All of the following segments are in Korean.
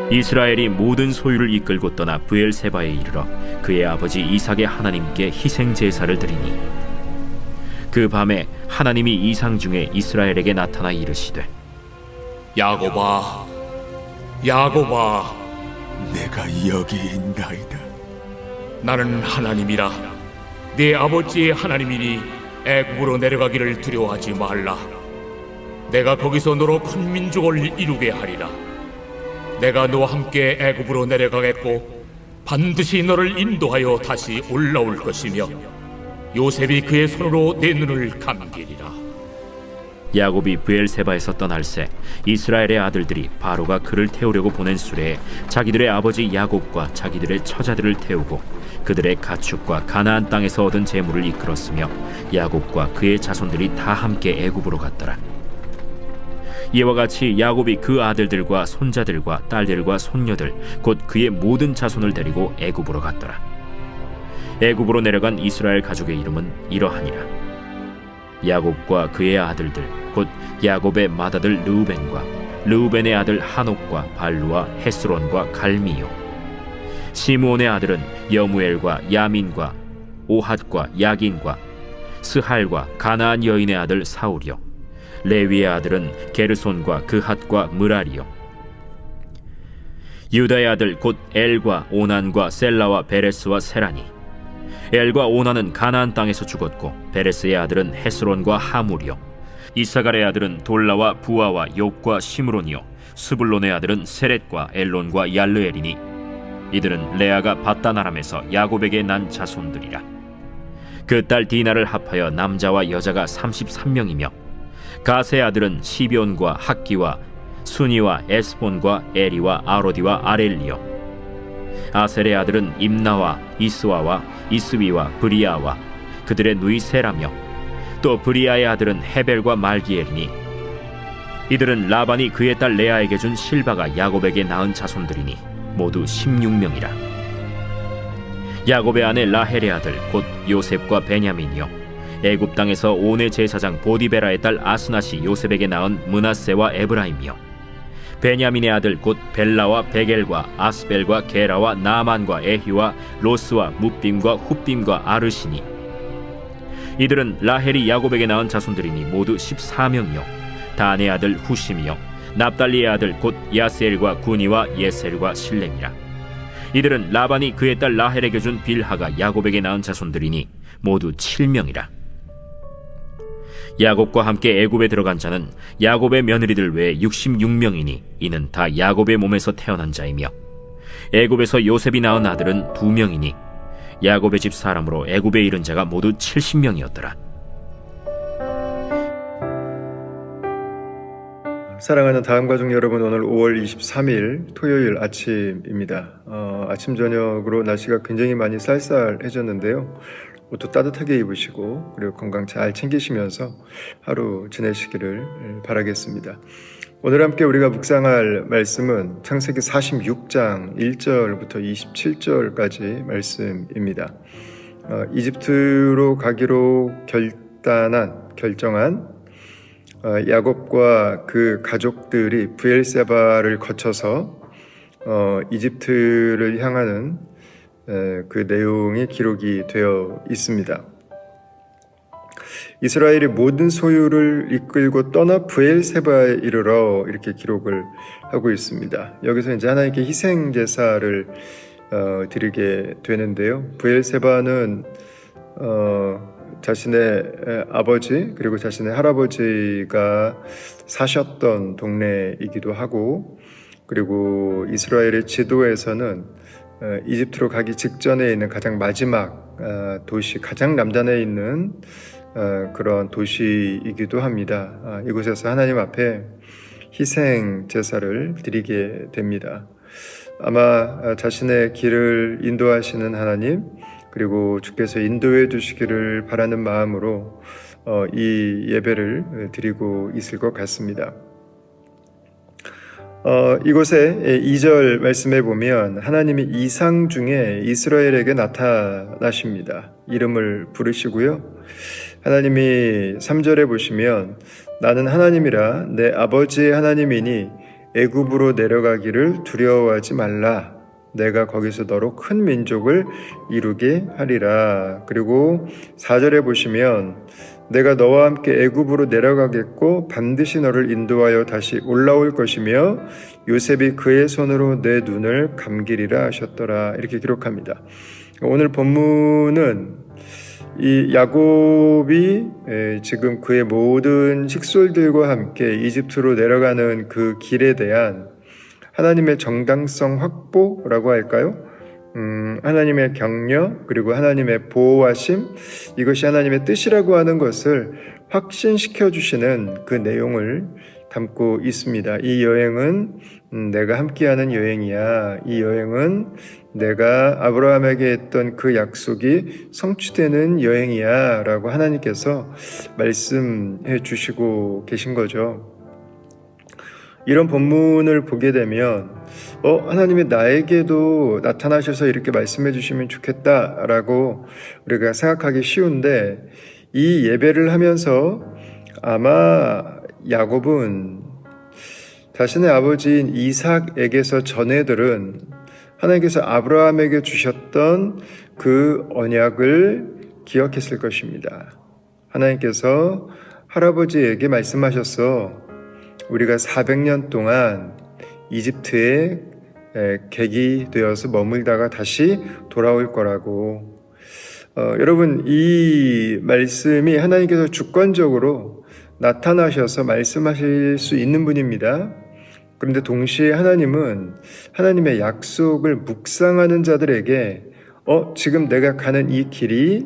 이스라엘이 모든 소유를 이끌고 떠나 브엘세바에 이르러 그의 아버지 이삭의 하나님께 희생 제사를 드리니, 그 밤에 하나님이 이상 중에 이스라엘에게 나타나 이르시되, 야곱아, 야곱아, 내가 여기 있나이다. 나는 하나님이라. 네 아버지의 하나님이니 애굽으로 내려가기를 두려워하지 말라. 내가 거기서 너로 큰 민족을 이루게 하리라. 내가 너와 함께 애굽으로 내려가겠고 반드시 너를 인도하여 다시 올라올 것이며 요셉이 그의 손으로 내 눈을 감기리라. 야곱이 브엘세바에서 떠날새 이스라엘의 아들들이 바로가 그를 태우려고 보낸 수레에 자기들의 아버지 야곱과 자기들의 처자들을 태우고 그들의 가축과 가나안 땅에서 얻은 재물을 이끌었으며 야곱과 그의 자손들이 다 함께 애굽으로 갔더라. 이와 같이 야곱이 그 아들들과 손자들과 딸들과 손녀들 곧 그의 모든 자손을 데리고 애굽으로 갔더라. 애굽으로 내려간 이스라엘 가족의 이름은 이러하니라. 야곱과 그의 아들들 곧 야곱의 맏아들 르우벤과 르우벤의 아들 하녹과 발루와 헤스론과 갈미요. 시므온의 아들은 여무엘과 야민과 오핫과 야긴과 스할과 가나안 여인의 아들 사울이요. 레위의 아들은 게르손과 그핫과 므라리요. 유다의 아들 곧 엘과 오난과 셀라와 베레스와 세라니. 엘과 오난은 가나안 땅에서 죽었고 베레스의 아들은 헤스론과 하물이요. 이사갈의 아들은 돌라와 부아와 욥과 시므론이요. 스불론의 아들은 세렛과 엘론과 얄르엘이니 이들은 레아가 밧다나람에서 야곱에게 난 자손들이라. 그 딸 디나를 합하여 남자와 여자가 33명이며 가세의 아들은 시비온과 학기와 순이와 에스본과 에리와 아로디와 아렐리요. 아셀의 아들은 임나와 이스와와 이스위와 브리아와 그들의 누이 세라며 또 브리아의 아들은 헤벨과 말기엘이니 이들은 라반이 그의 딸 레아에게 준 실바가 야곱에게 낳은 자손들이니 모두 16명이라. 야곱의 아내 라헬의 아들 곧 요셉과 베냐민이요. 애굽 땅에서 온의 제사장 보디베라의 딸 아스낫이 요셉에게 낳은 므낫세와 에브라임이요. 베냐민의 아들 곧 벨라와 베겔과 아스벨과 게라와 나만과 에히와 로스와 뭇빔과 훗빔과 아르시니 이들은 라헬이 야곱에게 낳은 자손들이니 모두 14명이요. 단의 아들 후심이요. 납달리의 아들 곧 야스엘과 구니와 예셀과 실렘이라. 이들은 라반이 그의 딸 라헬에게 준 빌하가 야곱에게 낳은 자손들이니 모두 7명이라. 야곱과 함께 애굽에 들어간 자는 야곱의 며느리들 외에 66명이니 이는 다 야곱의 몸에서 태어난 자이며 애굽에서 요셉이 낳은 아들은 2명이니 야곱의 집 사람으로 애굽에 이른 자가 모두 70명이었더라. 사랑하는 다음 가족 여러분, 오늘 5월 23일 토요일 아침입니다. 아침 저녁으로 날씨가 굉장히 많이 쌀쌀해졌는데요. 옷도 따뜻하게 입으시고 그리고 건강 잘 챙기시면서 하루 지내시기를 바라겠습니다. 오늘 함께 우리가 묵상할 말씀은 창세기 46장 1절부터 27절까지 말씀입니다. 이집트로 가기로 결정한 야곱과 그 가족들이 브엘세바를 거쳐서 이집트를 향하는 그 내용이 기록이 되어 있습니다. 이스라엘이 모든 소유를 이끌고 떠나 브엘세바에 이르러 이렇게 기록을 하고 있습니다. 여기서 이제 하나님께 희생 제사를 드리게 되는데요. 브엘세바는 자신의 아버지 그리고 자신의 할아버지가 사셨던 동네이기도 하고, 그리고 이스라엘의 지도에서는 이집트로 가기 직전에 있는 가장 마지막 도시, 가장 남단에 있는 그런 도시이기도 합니다. 이곳에서 하나님 앞에 희생 제사를 드리게 됩니다. 아마 자신의 길을 인도하시는 하나님, 그리고 주께서 인도해 주시기를 바라는 마음으로 이 예배를 드리고 있을 것 같습니다. 이곳에 2절 말씀에 보면 하나님이 이상 중에 이스라엘에게 나타나십니다. 이름을 부르시고요. 하나님이 3절에 보시면 나는 하나님이라 내 아버지의 하나님이니 애굽으로 내려가기를 두려워하지 말라. 내가 거기서 너로 큰 민족을 이루게 하리라. 그리고 4절에 보시면 내가 너와 함께 애굽으로 내려가겠고 반드시 너를 인도하여 다시 올라올 것이며 요셉이 그의 손으로 내 눈을 감기리라 하셨더라. 이렇게 기록합니다. 오늘 본문은 이 야곱이 지금 그의 모든 식솔들과 함께 이집트로 내려가는 그 길에 대한 하나님의 정당성 확보라고 할까요? 하나님의 격려 그리고 하나님의 보호하심, 이것이 하나님의 뜻이라고 하는 것을 확신시켜 주시는 그 내용을 담고 있습니다. 이 여행은 내가 함께하는 여행이야. 이 여행은 내가 아브라함에게 했던 그 약속이 성취되는 여행이야 라고 하나님께서 말씀해 주시고 계신 거죠. 이런 본문을 보게 되면 하나님이 나에게도 나타나셔서 이렇게 말씀해 주시면 좋겠다라고 우리가 생각하기 쉬운데, 이 예배를 하면서 아마 야곱은 자신의 아버지인 이삭에게서 전해들은 하나님께서 아브라함에게 주셨던 그 언약을 기억했을 것입니다. 하나님께서 할아버지에게 말씀하셔서 우리가 400년 동안 이집트에 객이 되어서 머물다가 다시 돌아올 거라고. 여러분, 이 말씀이 하나님께서 주권적으로 나타나셔서 말씀하실 수 있는 분입니다. 그런데 동시에 하나님은 하나님의 약속을 묵상하는 자들에게 지금 내가 가는 이 길이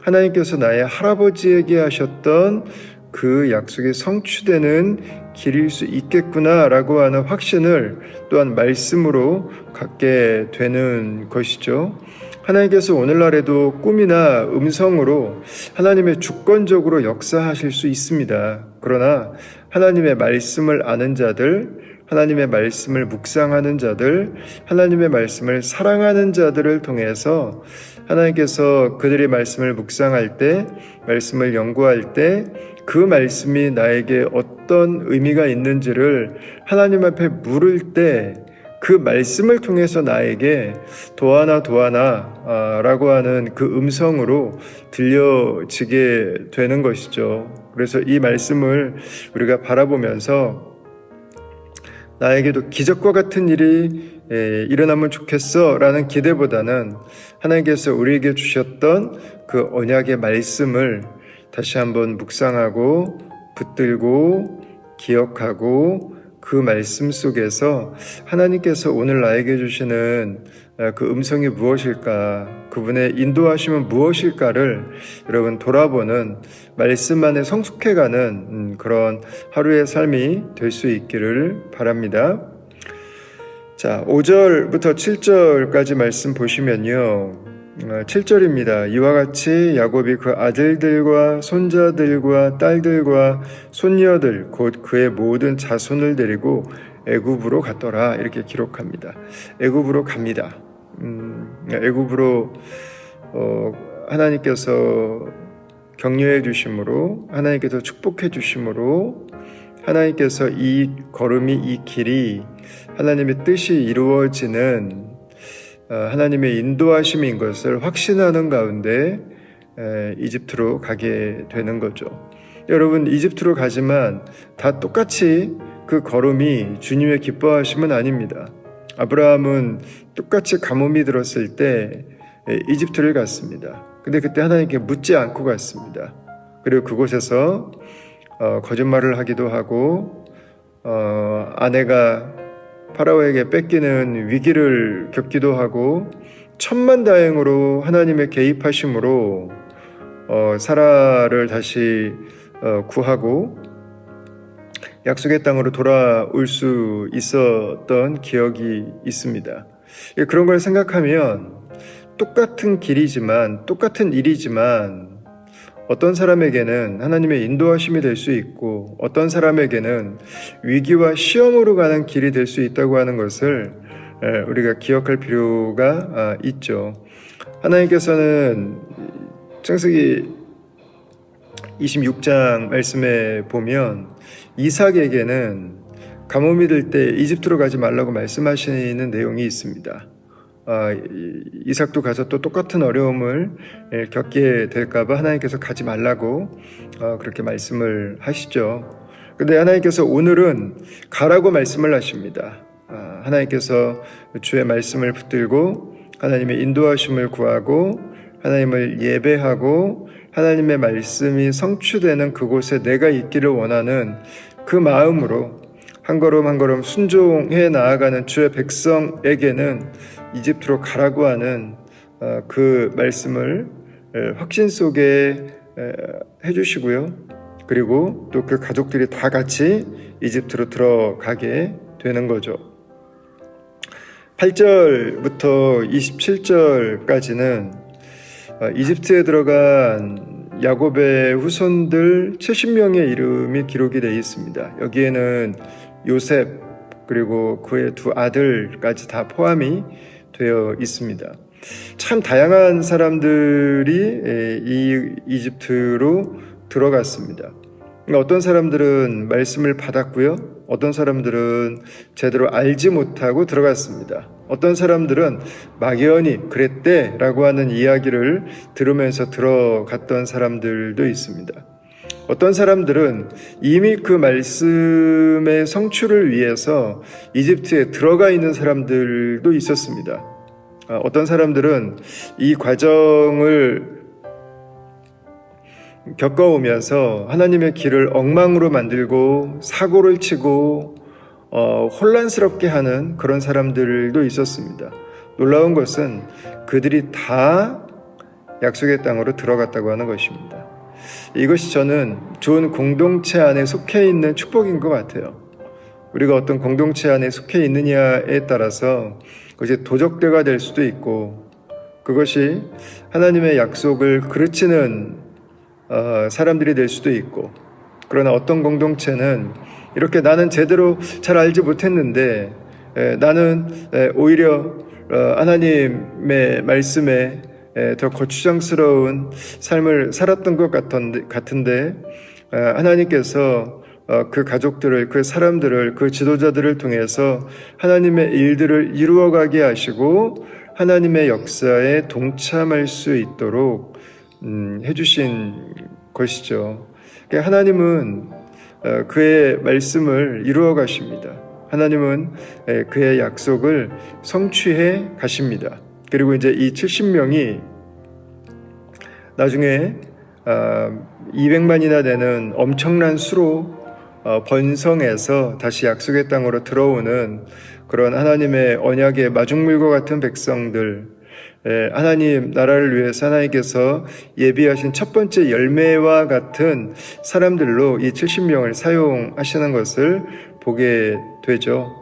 하나님께서 나의 할아버지에게 하셨던 그 약속이 성취되는 길일 수 있겠구나라고 하는 확신을 또한 말씀으로 갖게 되는 것이죠. 하나님께서 오늘날에도 꿈이나 음성으로 하나님의 주권적으로 역사하실 수 있습니다. 그러나 하나님의 말씀을 아는 자들, 하나님의 말씀을 묵상하는 자들, 하나님의 말씀을 사랑하는 자들을 통해서 하나님께서 그들의 말씀을 묵상할 때, 말씀을 연구할 때 그 말씀이 나에게 어떤 의미가 있는지를 하나님 앞에 물을 때 그 말씀을 통해서 나에게 도하나 라고 하는 그 음성으로 들려지게 되는 것이죠. 그래서 이 말씀을 우리가 바라보면서 나에게도 기적과 같은 일이 일어나면 좋겠어 라는 기대보다는 하나님께서 우리에게 주셨던 그 언약의 말씀을 다시 한번 묵상하고 붙들고 기억하고 그 말씀 속에서 하나님께서 오늘 나에게 주시는 그 음성이 무엇일까, 그분의 인도하심은 무엇일까를 여러분 돌아보는, 말씀 안에 성숙해가는 그런 하루의 삶이 될 수 있기를 바랍니다. 자, 5절부터 7절까지 말씀 보시면요, 7절입니다. 이와 같이 야곱이 그 아들들과 손자들과 딸들과 손녀들 곧 그의 모든 자손을 데리고 애굽으로 갔더라. 이렇게 기록합니다. 애굽으로 갑니다. 애굽으로 하나님께서 격려해 주심으로, 하나님께서 축복해 주심으로, 하나님께서 이 걸음이, 이 길이 하나님의 뜻이 이루어지는 하나님의 인도하심인 것을 확신하는 가운데 이집트로 가게 되는 거죠. 여러분, 이집트로 가지만 다 똑같이 그 걸음이 주님의 기뻐하심은 아닙니다. 아브라함은 똑같이 가뭄이 들었을 때 이집트를 갔습니다. 근데 그때 하나님께 묻지 않고 갔습니다. 그리고 그곳에서 거짓말을 하기도 하고 아내가 파라오에게 뺏기는 위기를 겪기도 하고 천만다행으로 하나님의 개입하심으로 사라를 다시 구하고 약속의 땅으로 돌아올 수 있었던 기억이 있습니다. 그런 걸 생각하면 똑같은 길이지만, 똑같은 일이지만 어떤 사람에게는 하나님의 인도하심이 될 수 있고 어떤 사람에게는 위기와 시험으로 가는 길이 될 수 있다고 하는 것을 우리가 기억할 필요가 있죠. 하나님께서는 창세기 26장 말씀에 보면 이삭에게는 가뭄이 들 때 이집트로 가지 말라고 말씀하시는 내용이 있습니다. 이삭도 가서 또 똑같은 어려움을 겪게 될까봐 하나님께서 가지 말라고 그렇게 말씀을 하시죠. 근데 하나님께서 오늘은 가라고 말씀을 하십니다. 하나님께서 주의 말씀을 붙들고 하나님의 인도하심을 구하고 하나님을 예배하고 하나님의 말씀이 성취되는 그곳에 내가 있기를 원하는 그 마음으로 한 걸음 한 걸음 순종해 나아가는 주의 백성에게는 이집트로 가라고 하는 그 말씀을 확신 속에 해주시고요. 그리고 또 그 가족들이 다 같이 이집트로 들어가게 되는 거죠. 8절부터 27절까지는 이집트에 들어간 야곱의 후손들 70명의 이름이 기록이 되어 있습니다. 여기에는 요셉 그리고 그의 두 아들까지 다 포함이 되어 있습니다. 참 다양한 사람들이 이 이집트로 들어갔습니다. 어떤 사람들은 말씀을 받았고요. 어떤 사람들은 제대로 알지 못하고 들어갔습니다. 어떤 사람들은 막연히 그랬대라고 하는 이야기를 들으면서 들어갔던 사람들도 있습니다. 어떤 사람들은 이미 그 말씀의 성취를 위해서 이집트에 들어가 있는 사람들도 있었습니다. 어떤 사람들은 이 과정을 겪어오면서 하나님의 길을 엉망으로 만들고 사고를 치고 혼란스럽게 하는 그런 사람들도 있었습니다. 놀라운 것은 그들이 다 약속의 땅으로 들어갔다고 하는 것입니다. 이것이 저는 좋은 공동체 안에 속해 있는 축복인 것 같아요. 우리가 어떤 공동체 안에 속해 있느냐에 따라서 그것이 도적대가 될 수도 있고 그것이 하나님의 약속을 그르치는 사람들이 될 수도 있고, 그러나 어떤 공동체는 이렇게 나는 제대로 잘 알지 못했는데 나는 오히려 하나님의 말씀에 더 거추장스러운 삶을 살았던 것 같은데 하나님께서 그 가족들을, 그 사람들을, 그 지도자들을 통해서 하나님의 일들을 이루어가게 하시고 하나님의 역사에 동참할 수 있도록 해주신 것이죠. 하나님은 그의 말씀을 이루어 가십니다. 하나님은 그의 약속을 성취해 가십니다. 그리고 이제 이 70명이 나중에 200만이나 되는 엄청난 수로 번성해서 다시 약속의 땅으로 들어오는 그런 하나님의 언약의 마중물과 같은 백성들, 하나님 나라를 위해서 하나님께서 예비하신 첫 번째 열매와 같은 사람들로 이 70명을 사용하시는 것을 보게 되죠.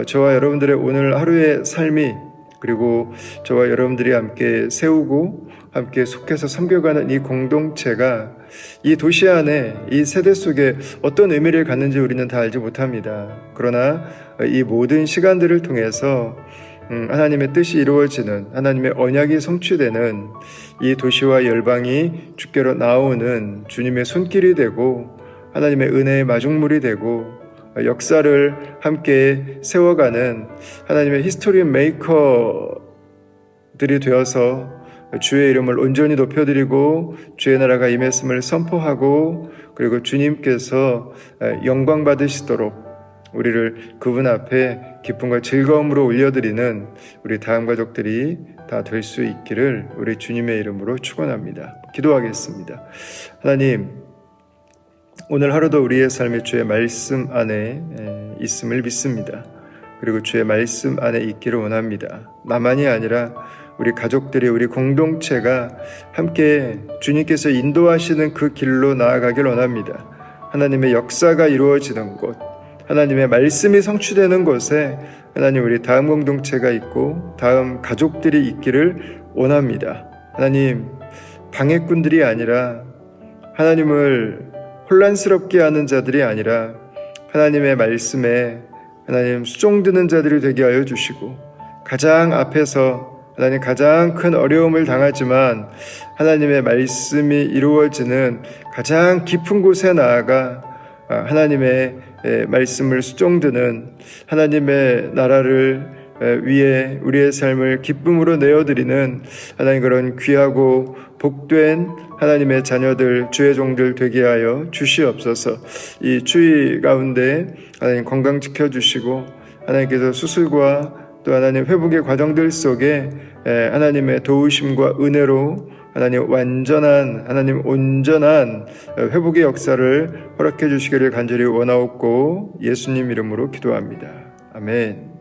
저와 여러분들의 오늘 하루의 삶이, 그리고 저와 여러분들이 함께 세우고 함께 속해서 섬겨가는 이 공동체가 이 도시 안에, 이 세대 속에 어떤 의미를 갖는지 우리는 다 알지 못합니다. 그러나 이 모든 시간들을 통해서 하나님의 뜻이 이루어지는, 하나님의 언약이 성취되는 이 도시와 열방이 주께로 나오는 주님의 손길이 되고 하나님의 은혜의 마중물이 되고 역사를 함께 세워가는 하나님의 히스토리 메이커들이 되어서 주의 이름을 온전히 높여드리고 주의 나라가 임했음을 선포하고, 그리고 주님께서 영광 받으시도록 우리를 그분 앞에 기쁨과 즐거움으로 올려드리는 우리 다음 가족들이 다 될 수 있기를 우리 주님의 이름으로 축원합니다. 기도하겠습니다. 하나님, 오늘 하루도 우리의 삶이 주의 말씀 안에 있음을 믿습니다. 그리고 주의 말씀 안에 있기를 원합니다. 나만이 아니라 우리 가족들이, 우리 공동체가 함께 주님께서 인도하시는 그 길로 나아가길 원합니다. 하나님의 역사가 이루어지는 곳, 하나님의 말씀이 성취되는 곳에 하나님 우리 다음 공동체가 있고 다음 가족들이 있기를 원합니다. 하나님, 방해꾼들이 아니라, 하나님을 혼란스럽게 하는 자들이 아니라 하나님의 말씀에 하나님 수종드는 자들이 되게 하여 주시고, 가장 앞에서 하나님 가장 큰 어려움을 당하지만 하나님의 말씀이 이루어지는 가장 깊은 곳에 나아가 하나님의 말씀을 수종드는 하나님의 나라를 위해 우리의 삶을 기쁨으로 내어드리는 하나님 그런 귀하고 복된 하나님의 자녀들 주의 종들 되게 하여 주시옵소서. 이 추위 가운데 하나님 건강 지켜주시고 하나님께서 수술과 또 하나님 회복의 과정들 속에 하나님의 도우심과 은혜로 하나님 완전한 하나님 온전한 회복의 역사를 허락해 주시기를 간절히 원하옵고 예수님 이름으로 기도합니다. 아멘.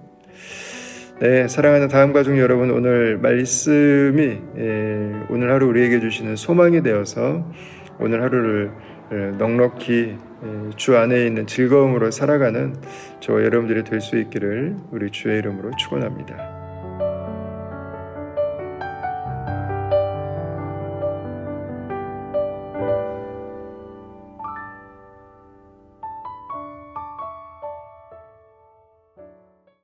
네, 사랑하는 다음 가족 여러분, 오늘 말씀이 오늘 하루 우리에게 주시는 소망이 되어서 오늘 하루를 넉넉히 주 안에 있는 즐거움으로 살아가는 저와 여러분들이 될 수 있기를 우리 주의 이름으로 축원합니다.